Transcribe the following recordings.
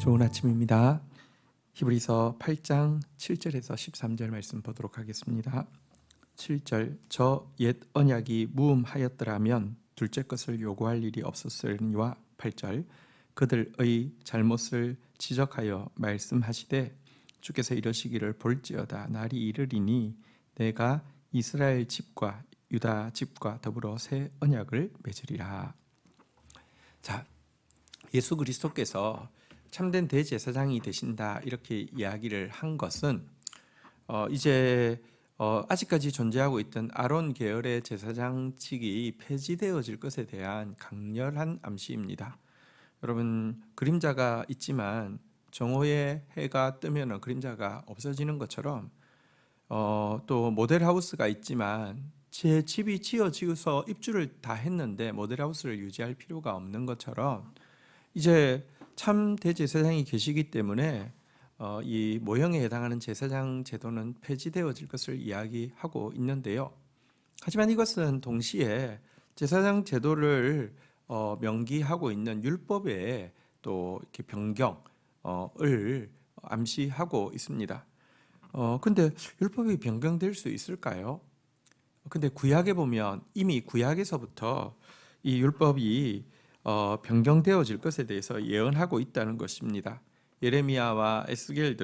좋은 아침입니다. 히브리서 8장 7절에서 13절 말씀 보도록 하겠습니다. 7절 저 옛 언약이 무음하였더라면 둘째 것을 요구할 일이 없었으니와 8절 그들의 잘못을 지적하여 말씀하시되 주께서 이러시기를 볼지어다 날이 이르리니 내가 이스라엘 집과 유다 집과 더불어 새 언약을 맺으리라. 자, 예수 그리스도께서 참된 대제사장이 되신다 이렇게 이야기를 한 것은 이제 아직까지 존재하고 있던 아론 계열의 제사장직이 폐지되어질 것에 대한 강렬한 암시입니다. 여러분, 그림자가 있지만 정오의 해가 뜨면 그림자가 없어지는 것처럼 또 모델하우스가 있지만 제 집이 지어지어서 입주를 다 했는데 모델하우스를 유지할 필요가 없는 것처럼 이제 참 대제사장이 계시기 때문에 이 모형에 해당하는 제사장 제도는 폐지되어질 것을 이야기하고 있는데요. 하지만 이것은 동시에 제사장 제도를 명기하고 있는 율법의 또 이렇게 변경을 암시하고 있습니다. 근데 율법이 변경될 수 있을까요? 근데 구약에 보면 이미 구약에서부터 이 율법이 변경되어질 것에 대해서 예언하고 있다는 것입니다. 예레미야와 에스겔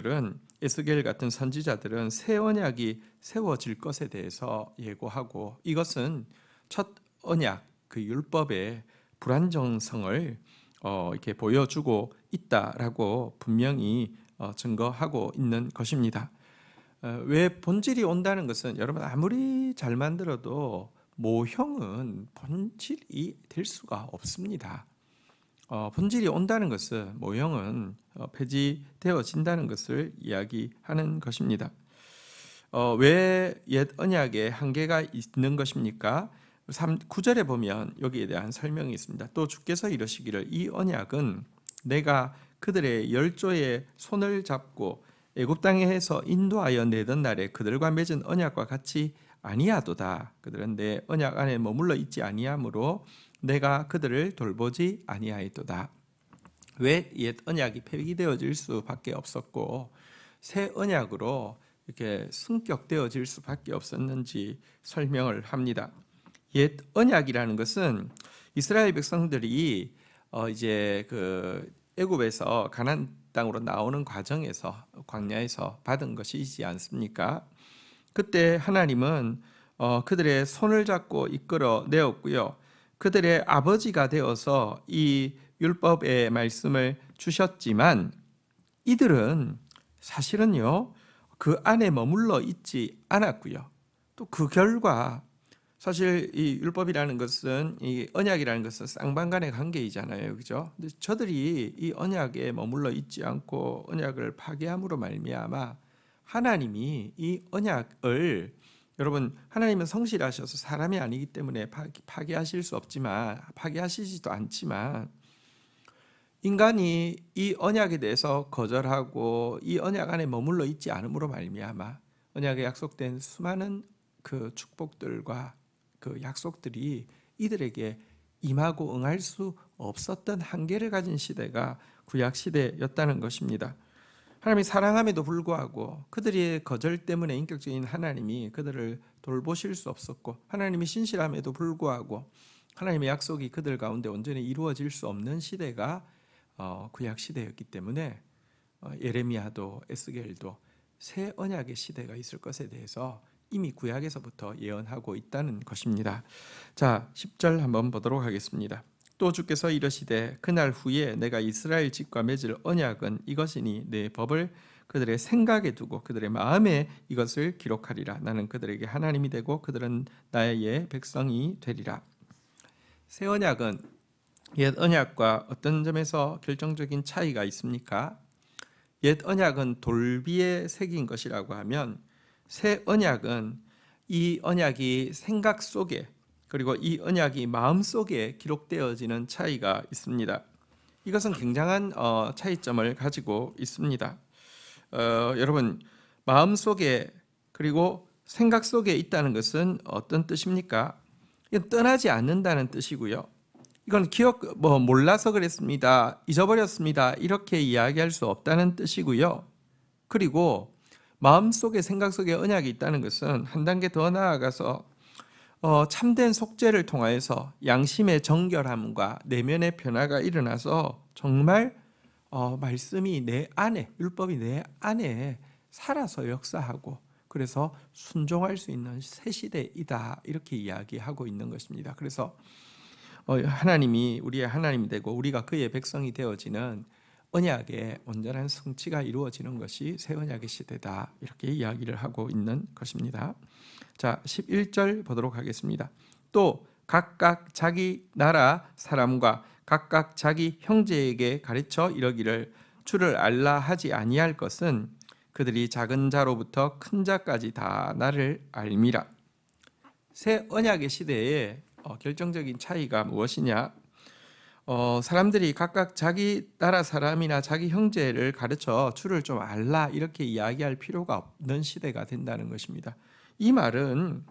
같은 선지자들은 새 언약이 세워질 것에 대해서 예고하고 이것은 첫 언약 그 율법의 불안정성을 이렇게 보여주고 있다라고 분명히 증거하고 있는 것입니다. 왜 본질이 온다는 것은 여러분 아무리 잘 만들어도 모형은 본질이 될 수가 없습니다. 본질이 온다는 것은 모형은 폐지되어진다는 것을 이야기하는 것입니다. 왜 옛 언약에 한계가 있는 것입니까? 9절에 보면 여기에 대한 설명이 있습니다. 또 주께서 이러시기를 이 언약은 내가 그들의 열조의 손을 잡고 애굽 땅에서 인도하여 내던 날에 그들과 맺은 언약과 같이 아니하도다. 그들은 내 언약 안에 머물러 있지 아니하므로 내가 그들을 돌보지 아니하였도다. 왜 옛 언약이 폐기되어질 수밖에 없었고 새 언약으로 이렇게 승격되어질 수밖에 없었는지 설명을 합니다. 옛 언약이라는 것은 이스라엘 백성들이 이제 그 애굽에서 가나안 땅으로 나오는 과정에서 광야에서 받은 것이지 않습니까? 그때 하나님은 그들의 손을 잡고 이끌어 내었고요. 그들의 아버지가 되어서 이 율법의 말씀을 주셨지만 이들은 사실은요 그 안에 머물러 있지 않았고요. 또 그 결과 사실 이 율법이라는 것은 이 언약이라는 것은 쌍방간의 관계이잖아요, 그죠? 근데 저들이 이 언약에 머물러 있지 않고 언약을 파괴함으로 말미암아 하나님이 이 언약을 여러분 하나님은 성실하셔서 사람이 아니기 때문에 파괴하실 수 없지만 파괴하시지도 않지만 인간이 이 언약에 대해서 거절하고 이 언약 안에 머물러 있지 않음으로 말미암아 언약에 약속된 수많은 그 축복들과 그 약속들이 이들에게 임하고 응할 수 없었던 한계를 가진 시대가 구약 시대였다는 것입니다. 하나님이 사랑함에도 불구하고 그들의 거절 때문에 인격적인 하나님이 그들을 돌보실 수 없었고 하나님이 신실함에도 불구하고 하나님의 약속이 그들 가운데 온전히 이루어질 수 없는 시대가 구약 시대였기 때문에 예레미야도 에스겔도 새 언약의 시대가 있을 것에 대해서 이미 구약에서부터 예언하고 있다는 것입니다. 자, 10절 한번 보도록 하겠습니다. 또 주께서 이러시되 그날 후에 내가 이스라엘 집과 맺을 언약은 이것이니 내 법을 그들의 생각에 두고 그들의 마음에 이것을 기록하리라. 나는 그들에게 하나님이 되고 그들은 나의 백성이 되리라. 새 언약은 옛 언약과 어떤 점에서 결정적인 차이가 있습니까? 옛 언약은 돌비에 새긴 것이라고 하면 새 언약은 이 언약이 생각 속에 그리고 이 언약이 마음 속에 기록되어지는 차이가 있습니다. 이것은 굉장한 차이점을 가지고 있습니다. 여러분 마음 속에 그리고 생각 속에 있다는 것은 어떤 뜻입니까? 이건 떠나지 않는다는 뜻이고요. 이건 몰라서 그랬습니다, 잊어버렸습니다, 이렇게 이야기할 수 없다는 뜻이고요. 그리고 마음속에, 생각 속에 언약이 있다는 것은 한 단계 더 나아가서 참된 속죄를 통하여서 양심의 정결함과 내면의 변화가 일어나서 정말 말씀이 내 안에, 율법이 내 안에 살아서 역사하고, 그래서 순종할 수 있는 새 시대이다, 이렇게 이야기하고 있는 것입니다. 그래서 하나님이 우리의 하나님이 되고 우리가 그의 백성이 되어지는 언약의 온전한 성취가 이루어지는 것이 새 언약의 시대다, 이렇게 이야기를 하고 있는 것입니다. 자, 11절 보도록 하겠습니다. 또 각각 자기 나라 사람과 각각 자기 형제에게 가르쳐 이러기를, 주를 알라 하지 아니할 것은 그들이 작은 자로부터 큰 자까지 다 나를 알미라. 새 언약의 시대에 결정적인 차이가 무엇이냐? 사람들이 각각 자기 나라 사람이나 자기 형제를 가르쳐 주를 좀 알라, 이렇게 이야기할 필요가 없는 시대가 된다는 것입니다. 이 말은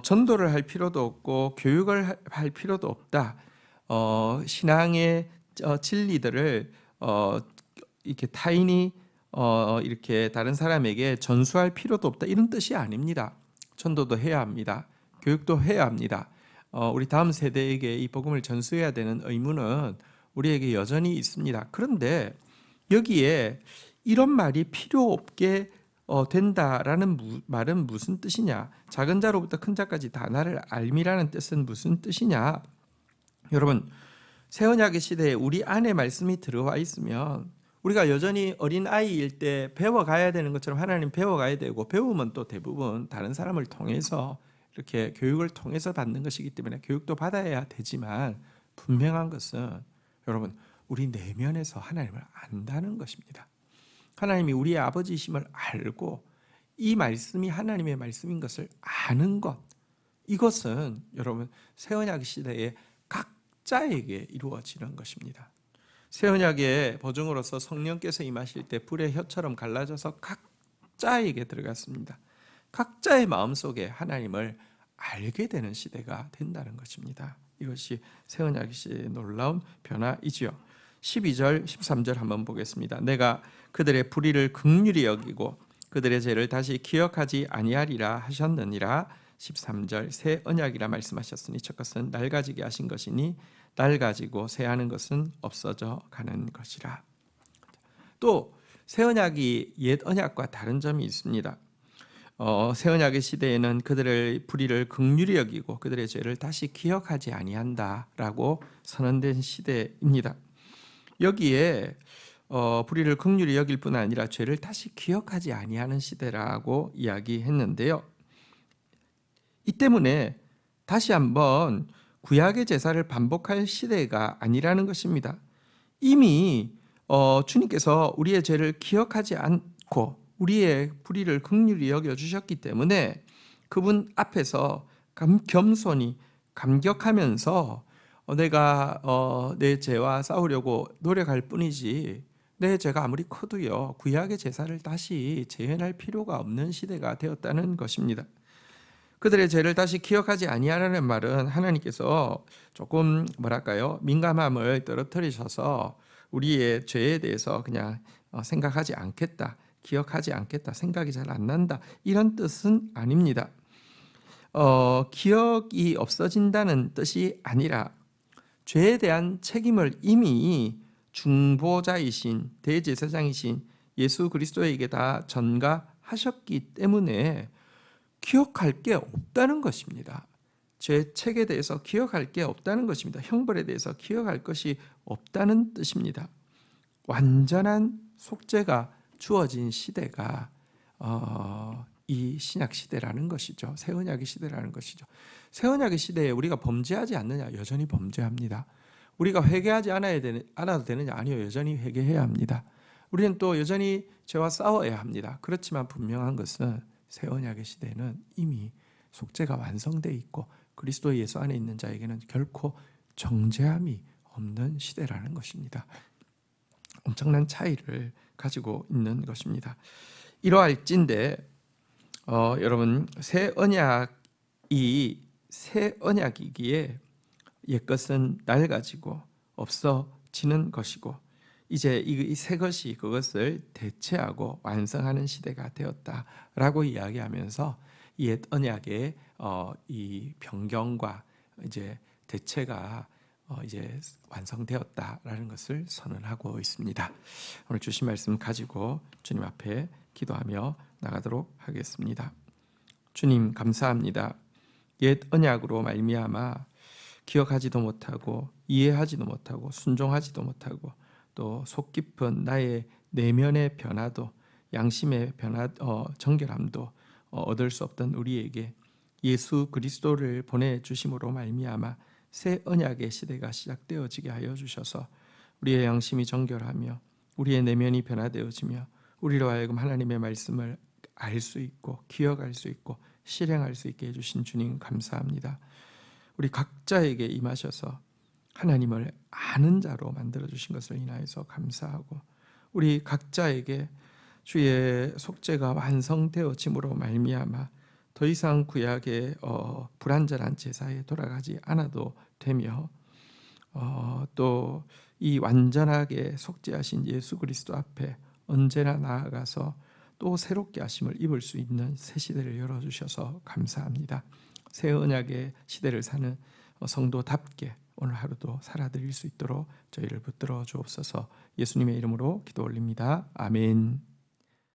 전도를 할 필요도 없고 교육을 할 필요도 없다. 신앙의 진리들을 이렇게 타인이 이렇게 다른 사람에게 전수할 필요도 없다, 이런 뜻이 아닙니다. 전도도 해야 합니다. 교육도 해야 합니다. 우리 다음 세대에게 이 복음을 전수해야 되는 의무는 우리에게 여전히 있습니다. 그런데 여기에 이런 말이 필요 없게 된다라는 말은 무슨 뜻이냐? 작은 자로부터 큰 자까지 다 나를 알미라는 뜻은 무슨 뜻이냐? 여러분, 새 언약의 시대에 우리 안에 말씀이 들어와 있으면 우리가 여전히 어린 아이일 때 배워가야 되는 것처럼 하나님 배워가야 되고, 배움은 또 대부분 다른 사람을 통해서 이렇게 교육을 통해서 받는 것이기 때문에 교육도 받아야 되지만, 분명한 것은 여러분, 우리 내면에서 하나님을 안다는 것입니다. 하나님이 우리의 아버지이심을 알고 이 말씀이 하나님의 말씀인 것을 아는 것, 이것은 여러분 새 언약 시대에 각자에게 이루어지는 것입니다. 새 언약의 보증으로서 성령께서 임하실 때 불의 혀처럼 갈라져서 각자에게 들어갔습니다. 각자의 마음속에 하나님을 알게 되는 시대가 된다는 것입니다. 이것이 새 언약 시대의 놀라운 변화이지요. 12절 13절 한번 보겠습니다. 내가 그들의 불의를 긍휼히 여기고 그들의 죄를 다시 기억하지 아니하리라 하셨느니라. 13절 새 언약이라 말씀하셨으니 첫 것은 낡아지게 하신 것이니 낡아지고 새하는 것은 없어져 가는 것이라. 또 새 언약이 옛 언약과 다른 점이 있습니다. 새 언약의 시대에는 그들의 불의를 긍휼히 여기고 그들의 죄를 다시 기억하지 아니한다라고 선언된 시대입니다. 여기에 불의를 긍휼히 여길 뿐 아니라 죄를 다시 기억하지 아니하는 시대라고 이야기했는데요. 이 때문에 다시 한번 구약의 제사를 반복할 시대가 아니라는 것입니다. 이미 주님께서 우리의 죄를 기억하지 않고 우리의 불의를 긍휼히 여겨주셨기 때문에 그분 앞에서 겸손히 감격하면서 내가 내 죄와 싸우려고 노력할 뿐이지 내 죄가 아무리 커도요 구약의 제사를 다시 재현할 필요가 없는 시대가 되었다는 것입니다. 그들의 죄를 다시 기억하지 아니하라는 말은 하나님께서 조금 민감함을 떨어뜨리셔서 우리의 죄에 대해서 그냥 생각하지 않겠다, 기억하지 않겠다, 생각이 잘 안 난다, 이런 뜻은 아닙니다. 기억이 없어진다는 뜻이 아니라 죄에 대한 책임을 이미 중보자이신 대제사장이신 예수 그리스도에게 다 전가하셨기 때문에 기억할 게 없다는 것입니다. 죄 책에 대해서 기억할 게 없다는 것입니다. 형벌에 대해서 기억할 것이 없다는 뜻입니다. 완전한 속죄가 주어진 시대가 이 신약 시대라는 것이죠. 새 언약의 시대라는 것이죠. 새 언약의 시대에 우리가 범죄하지 않느냐? 여전히 범죄합니다. 우리가 회개하지 않아도 되느냐? 아니요, 여전히 회개해야 합니다. 우리는 또 여전히 죄와 싸워야 합니다. 그렇지만 분명한 것은 새 언약의 시대는 이미 속죄가 완성되어 있고 그리스도 예수 안에 있는 자에게는 결코 정죄함이 없는 시대라는 것입니다. 엄청난 차이를 가지고 있는 것입니다. 이러할진대 여러분 새 언약이기에 옛것은 낡아지고 없어지는 것이고 이제 이 새 것이 그것을 대체하고 완성하는 시대가 되었다라고 이야기하면서 옛 언약의 이 변경과 이제 대체가 이제 완성되었다라는 것을 선언하고 있습니다. 오늘 주신 말씀 가지고 주님 앞에 기도하며 나가도록 하겠습니다. 주님 감사합니다. 옛 언약으로 말미암아 기억하지도 못하고 이해하지도 못하고 순종하지도 못하고 또 속 깊은 나의 내면의 변화도 양심의 정결함도 얻을 수 없던 우리에게 예수 그리스도를 보내주심으로 말미암아 새 언약의 시대가 시작되어지게 하여 주셔서 우리의 양심이 정결하며 우리의 내면이 변화되어지며 우리로 하여금 하나님의 말씀을 알 수 있고 기억할 수 있고 실행할 수 있게 해주신 주님 감사합니다. 우리 각자에게 임하셔서 하나님을 아는 자로 만들어주신 것을 인하여서 감사하고 우리 각자에게 주의 속죄가 완성되어짐으로 말미암아 더 이상 구약의 불완전한 제사에 돌아가지 않아도 되며 또 이 완전하게 속죄하신 예수 그리스도 앞에 언제나 나아가서 또 새롭게 하심을 입을 수 있는 새 시대를 열어주셔서 감사합니다. 새 언약의 시대를 사는 성도답게 오늘 하루도 살아드릴 수 있도록 저희를 붙들어 주옵소서. 예수님의 이름으로 기도 올립니다. 아멘.